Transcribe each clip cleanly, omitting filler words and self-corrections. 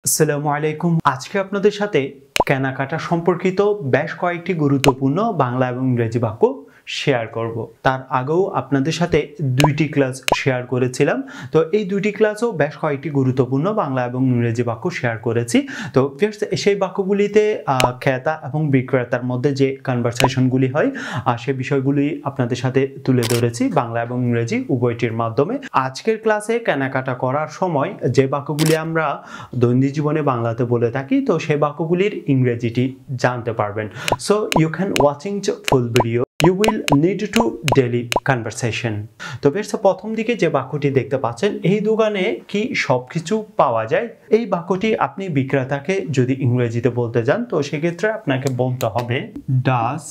আসসালামু আলাইকুম। আজকে আপনাদের সাথে কেনাকাটা সম্পর্কিত বেশ কয়েকটি গুরুত্বপূর্ণ বাংলা এবং ইংরেজি বাক্য শেয়ার করব। তার আগেও আপনাদের সাথে দুইটি ক্লাস শেয়ার করেছিলাম। তো এই দুইটি ক্লাসও বেশ কয়েকটি গুরুত্বপূর্ণ বাংলা এবং ইংরেজি বাক্য শেয়ার করেছি। তো সেই বাক্যগুলিতে ক্রেতা এবং বিক্রেতার মধ্যে যে কনভারসেশনগুলি হয় সে বিষয়গুলি আপনাদের সাথে তুলে ধরেছি বাংলা এবং ইংরেজি উভয়টির মাধ্যমে। আজকের ক্লাসে কেনাকাটা করার সময় যে বাক্যগুলি আমরা দৈনন্দিন জীবনে বাংলাতে বলে থাকি, তো সেই বাক্যগুলির ইংরেজিটি জানতে পারবেন। So you can watching full video. You will need to daily conversation. তো বেশ, প্রথম দিকে যে বাক্যটি দেখতে পাচ্ছেন, এই দোকানে কি সবকিছু পাওয়া যায়? এই বাক্যটি আপনি বিক্রেতাকে যদি ইংরেজিতে বলতে যান, তো সেক্ষেত্রে আপনাকে বলতে হবে Does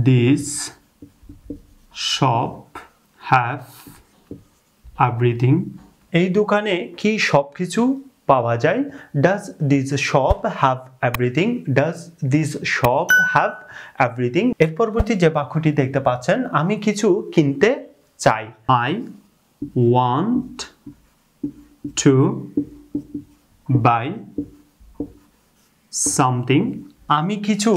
this shop have everything? এই দোকানে কি সবকিছু পাওয়া যায়? Does this shop have everything? Does this shop have everything? এর পরবর্তী যে বাক্যটি দেখতে পাচ্ছেন, আমি কিছু কিনতে চাই। I want to buy something. আমি কিছু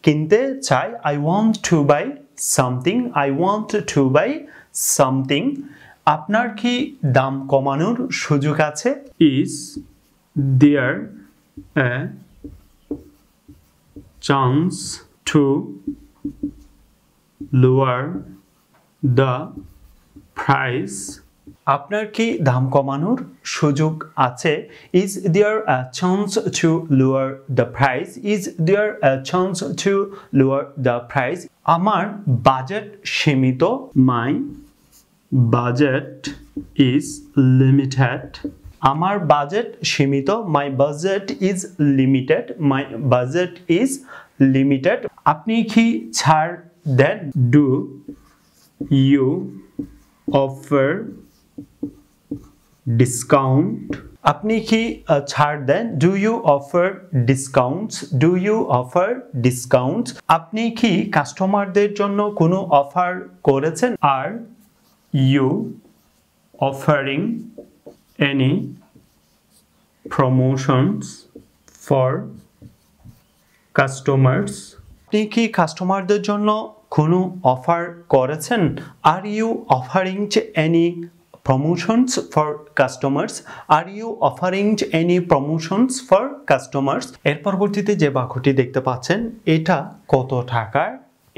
কিনতে চাই। I want to buy something. I want to buy something. আপনার কি দাম কমানোর সুযোগ আছে? Is there a chance to lower the price? আপনার কি দাম কমানোর সুযোগ আছে? Is there a chance to lower the price? Is there a chance to lower the price? আমার বাজেট সীমিত। My budget is limited. আমার বাজেট সীমিত। My budget is limited. My budget is limited. আপনি কি ছাড় দেন? Do you offer discount? আপনি কি ছাড় দেন? Do you offer discounts? Do you offer discounts? আপনি কি কাস্টমারদের জন্য কোনো অফার করেছেন? Are you offering any promotions for customers? আপনি কি কাস্টমারদের জন্য কোনো অফার করেছেন? Are you offering any promotions for customers? Are you offering any promotions for customers? এর পরবর্তীতে যে বাক্যটি দেখতে পাচ্ছেন, এটা কত টাকার?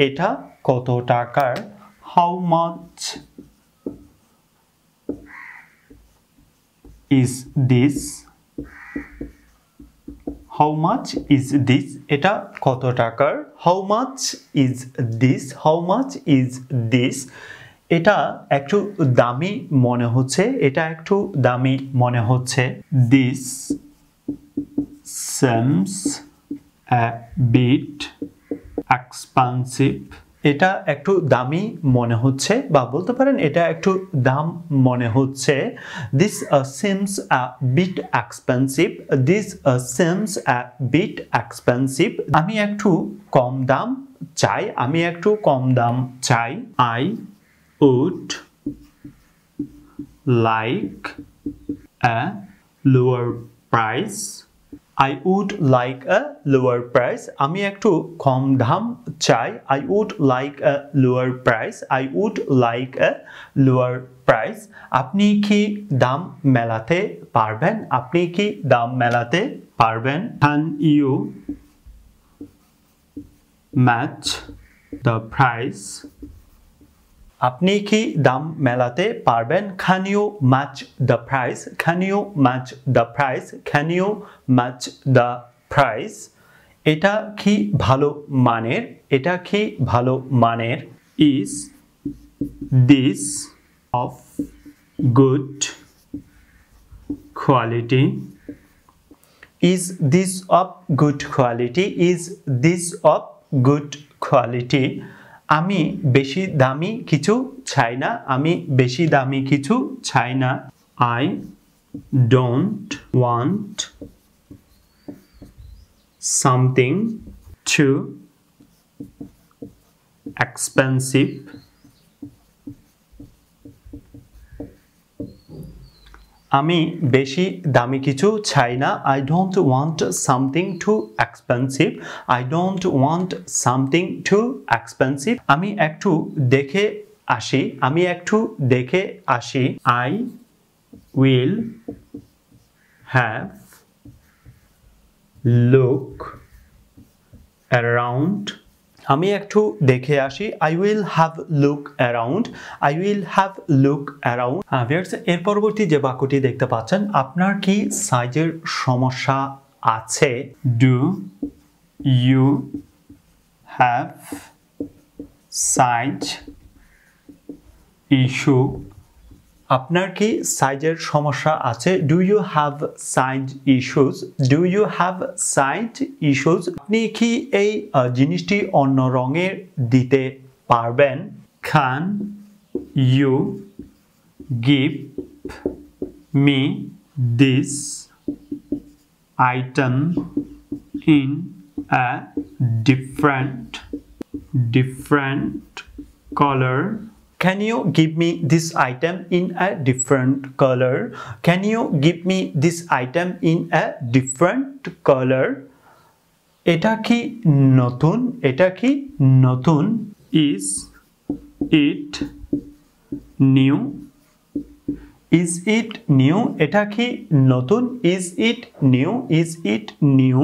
এটা কত টাকার? How much is this? How much is this? এটা কত টাকার? How much is this? How much is this? এটা একটু দামি মনে হচ্ছে। এটা একটু দামি মনে হচ্ছে। This seems a bit expensive. এটা একটু দামি মনে হচ্ছে, বা বলতে পারেন এটা একটু দাম মনে হচ্ছে। This seems a bit expensive. This seems a bit expensive. আমি একটু কম দাম চাই। আমি একটু কম দাম চাই। I would like a lower price. I would like a lower price. আমি একটু কম দাম চাই। I would like a lower price. I would like a lower price. আপনি কি দাম মেলাতে পারবেন? আপনি কি দাম মেলাতে পারবেন? Can you match the price? আপনি কি দাম মেলাতে পারবেন? Can you match the price? Can you match the price? Can you match the price? এটা কি ভালো মানের? এটা কি ভালো মানের? Is this of good quality? Is this of good quality? Is this of good quality? আমি বেশি দামি কিছু চাই না। আমি বেশি দামি কিছু চাই না। I don't want something too expensive. আমি বেশি দামি কিছু চাই না। I don't want something too expensive. I don't want something too expensive. আমি একটু দেখে আসি। আমি একটু দেখে আসি। I will have look around. আমি একটু দেখে আসি। I will have look around. I will have look around. Viewers, এর পরবর্তী যে বাক্যটি দেখতে পাচ্ছেন, আপনার কি সাইজের সমস্যা আছে? Do you have size issue? আপনার কি সাইজের সমস্যা আছে? Do you have size issues? Do you have size issues? আপনি কি এই জিনিসটি অন্য রঙের দিতে পারবেন? Can you give me this item in a different color? Can you give me this item in a different color? Can you give me this item in a different color? এটা কি নতুন? এটা কি নতুন? Is it new? Is it new? এটা কি নতুন? Is it new? Is it new?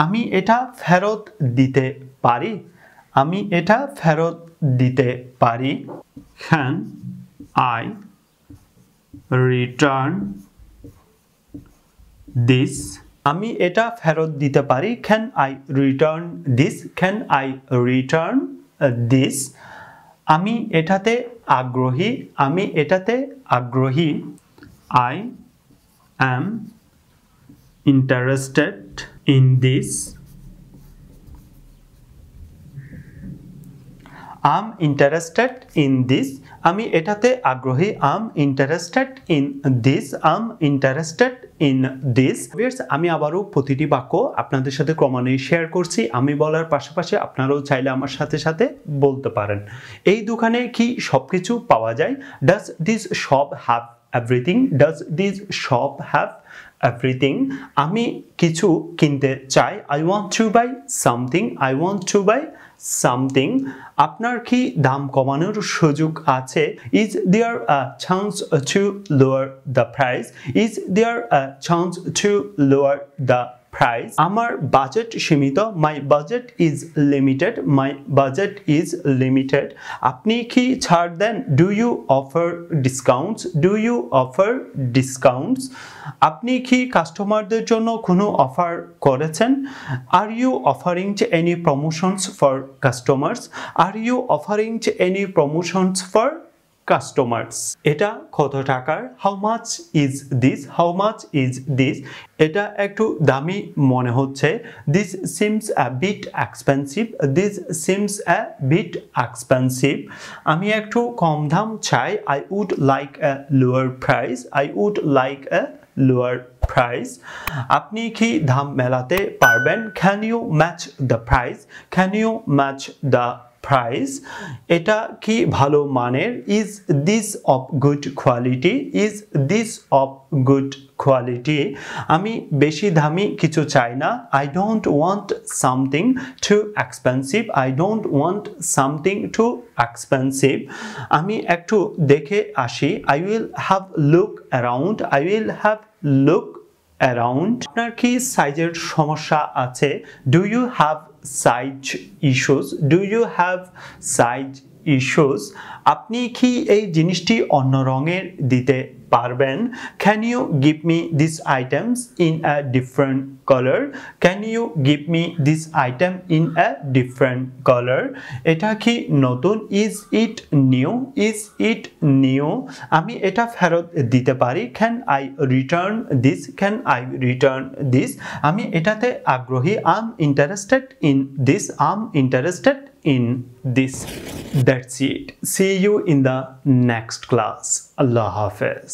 আমি এটা ফেরত দিতে পারি। আমি এটা ফেরত দিতে পারি। Can I return this? আমি এটা ফেরত দিতে পারি। Can I return this? Can I return this? আমি এটাতে আগ্রহী। আমি এটাতে আগ্রহী। I am interested in this. I'm interested in this. আমি এটাতে আগ্রহী। I'm interested in this. I'm interested in this. আমি আবারও প্রতিটি বাক্য আপনাদের সাথে ক্রমান্বয়ে শেয়ার করছি। আমি বলার পাশাপাশি আপনারাও চাইলে আমার সাথে সাথে বলতে পারেন। এই দোকানে কি সবকিছু পাওয়া যায়? Does this shop have everything? Does this shop have everything? আমি কিছু কিনতে চাই। I want to buy something. I want to buy something. আপনার কি দাম কমানোর সুযোগ আছে? Is there a chance to lower the price? Is there a chance to lower the price? আমার বাজেট সীমিত। My budget is limited. My budget is limited. আপনি কি ছাড় দেন? Do you offer discounts? Do you offer discounts? আপনি কি কাস্টমারদের জন্য কোনো অফার করেছেন? Are you offering any promotions for customers? Are you offering any promotions for customers? এটা কত টাকার? How much is this? How much is this? এটা একটু দামি মনে হচ্ছে। This seems a bit expensive. This seems a bit expensive. আমি একটু কম দাম চাই। I would like a lower price. I would like a lower price. আপনি কি দাম মেলাতে পারবেন? Can you match the price? Can you match the price? এটা কি ভালো মানের? Is this of good quality? Is this of good quality? আমি বেশি দামি কিছু চাই না। I don't want something too expensive. I don't want something too expensive. আমি একটু দেখে আসি। I will have look around. I will have look around. আপনার কি সাইজের সমস্যা আছে? Do you have size issues? Do you have size issues? আপনি কি এই জিনিসটি অন্য রঙের দিতে পারবেন? Can you give me these items in a different color? Can you give me this item in a different color? এটা কি নতুন? Is it new? Is it new? আমি এটা ফেরত দিতে পারি। Can I return this? Can I return this? আমি এটাতে আগ্রহী। I'm interested in this. I'm interested in this. That's it. See you in the next class. Allah Hafiz.